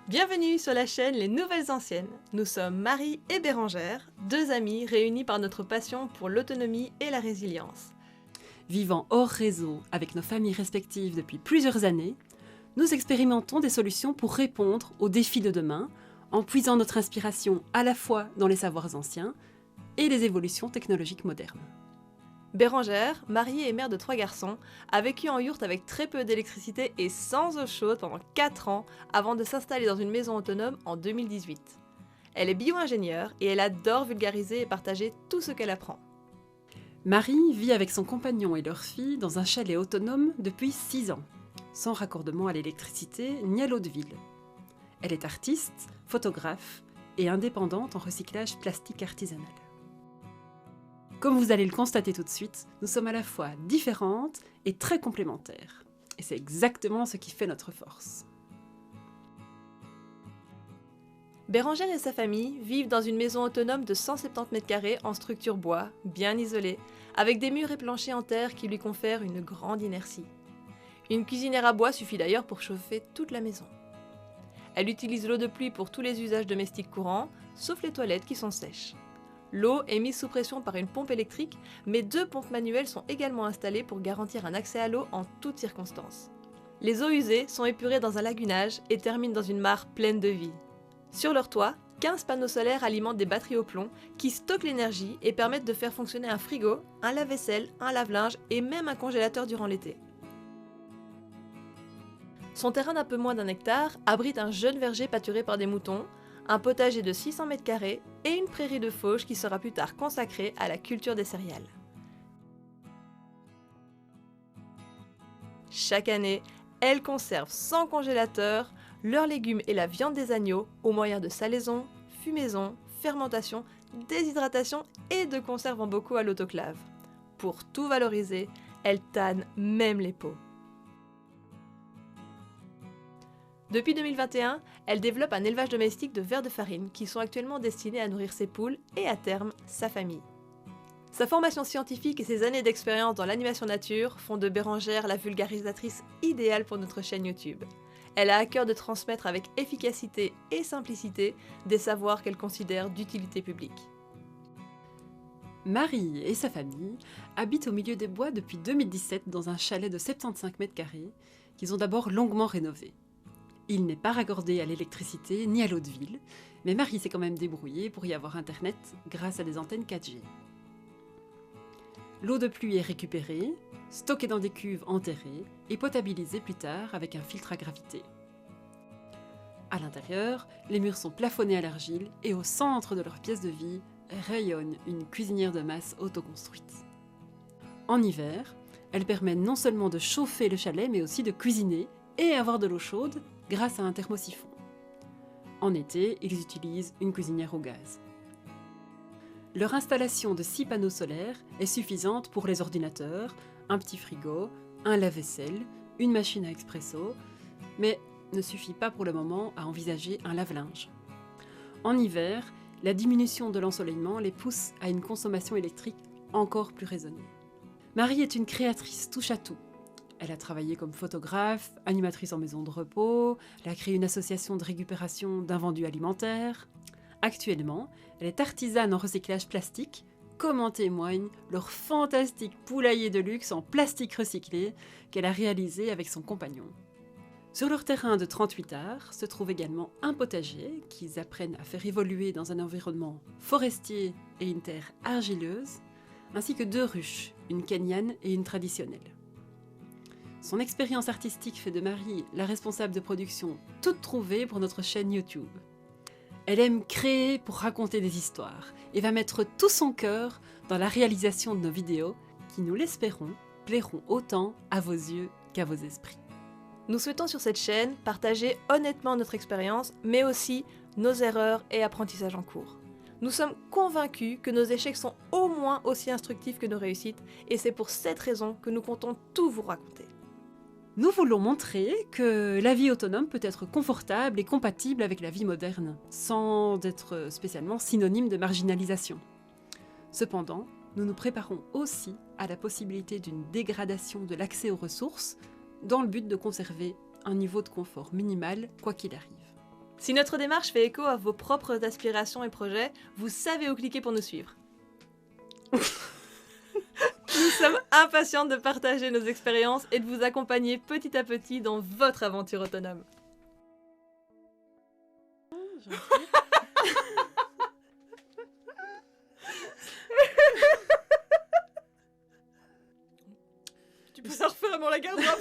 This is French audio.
Bienvenue sur la chaîne Les Nouvelles Anciennes. Nous sommes Marie et Bérangère, deux amies réunies par notre passion pour l'autonomie et la résilience. Vivant hors réseau avec nos familles respectives depuis plusieurs années, nous expérimentons des solutions pour répondre aux défis de demain en puisant notre inspiration à la fois dans les savoirs anciens et les évolutions technologiques modernes. Bérangère, mariée et mère de 3 garçons, a vécu en yourte avec très peu d'électricité et sans eau chaude pendant 4 ans avant de s'installer dans une maison autonome en 2018. Elle est bio-ingénieure et elle adore vulgariser et partager tout ce qu'elle apprend. Marie vit avec son compagnon et leur fille dans un chalet autonome depuis 6 ans, sans raccordement à l'électricité ni à l'eau de ville. Elle est artiste, photographe et indépendante en recyclage plastique artisanal. Comme vous allez le constater tout de suite, nous sommes à la fois différentes et très complémentaires. Et c'est exactement ce qui fait notre force. Bérangère et sa famille vivent dans une maison autonome de 170 m² en structure bois, bien isolée, avec des murs et planchers en terre qui lui confèrent une grande inertie. Une cuisinière à bois suffit d'ailleurs pour chauffer toute la maison. Elle utilise l'eau de pluie pour tous les usages domestiques courants, sauf les toilettes qui sont sèches. L'eau est mise sous pression par une pompe électrique, mais 2 pompes manuelles sont également installées pour garantir un accès à l'eau en toutes circonstances. Les eaux usées sont épurées dans un lagunage et terminent dans une mare pleine de vie. Sur leur toit, 15 panneaux solaires alimentent des batteries au plomb qui stockent l'énergie et permettent de faire fonctionner un frigo, un lave-vaisselle, un lave-linge et même un congélateur durant l'été. Son terrain d'un peu moins d'1 hectare abrite un jeune verger pâturé par des moutons, un potager de 600 m² et une prairie de fauche qui sera plus tard consacrée à la culture des céréales. Chaque année, elle conserve sans congélateur leurs légumes et la viande des agneaux au moyen de salaison, fumaison, fermentation, déshydratation et de conserve en bocaux à l'autoclave. Pour tout valoriser, elle tanne même les peaux. Depuis 2021, elle développe un élevage domestique de vers de farine qui sont actuellement destinés à nourrir ses poules et à terme sa famille. Sa formation scientifique et ses années d'expérience dans l'animation nature font de Bérangère la vulgarisatrice idéale pour notre chaîne YouTube. Elle a à cœur de transmettre avec efficacité et simplicité des savoirs qu'elle considère d'utilité publique. Marie et sa famille habitent au milieu des bois depuis 2017 dans un chalet de 75 m² qu'ils ont d'abord longuement rénové. Il n'est pas raccordé à l'électricité ni à l'eau de ville, mais Marie s'est quand même débrouillée pour y avoir internet grâce à des antennes 4G. L'eau de pluie est récupérée, stockée dans des cuves enterrées et potabilisée plus tard avec un filtre à gravité. À l'intérieur, les murs sont plafonnés à l'argile et au centre de leur pièce de vie rayonne une cuisinière de masse autoconstruite. En hiver, elle permet non seulement de chauffer le chalet mais aussi de cuisiner et avoir de l'eau chaude grâce à un thermosiphon. En été, ils utilisent une cuisinière au gaz. Leur installation de 6 panneaux solaires est suffisante pour les ordinateurs, un petit frigo, un lave-vaisselle, une machine à expresso, mais ne suffit pas pour le moment à envisager un lave-linge. En hiver, la diminution de l'ensoleillement les pousse à une consommation électrique encore plus raisonnée. Marie est une créatrice touche-à-tout. Elle a travaillé comme photographe, animatrice en maison de repos, elle a créé une association de récupération d'invendus alimentaires. Actuellement, elle est artisane en recyclage plastique, comme en témoigne leur fantastique poulailler de luxe en plastique recyclé qu'elle a réalisé avec son compagnon. Sur leur terrain de 38 arts se trouve également un potager qu'ils apprennent à faire évoluer dans un environnement forestier et une terre argileuse, ainsi que 2 ruches, une kenyane et une traditionnelle. Son expérience artistique fait de Marie la responsable de production toute trouvée pour notre chaîne YouTube. Elle aime créer pour raconter des histoires et va mettre tout son cœur dans la réalisation de nos vidéos qui, nous l'espérons, plairont autant à vos yeux qu'à vos esprits. Nous souhaitons sur cette chaîne partager honnêtement notre expérience, mais aussi nos erreurs et apprentissages en cours. Nous sommes convaincus que nos échecs sont au moins aussi instructifs que nos réussites, et c'est pour cette raison que nous comptons tout vous raconter. Nous voulons montrer que la vie autonome peut être confortable et compatible avec la vie moderne, sans être spécialement synonyme de marginalisation. Cependant, nous nous préparons aussi à la possibilité d'une dégradation de l'accès aux ressources, dans le but de conserver un niveau de confort minimal quoi qu'il arrive. Si notre démarche fait écho à vos propres aspirations et projets, vous savez où cliquer pour nous suivre. Nous sommes impatients de partager nos expériences et de vous accompagner petit à petit dans votre aventure autonome. Tu peux ça refaire à mon la garde-robe.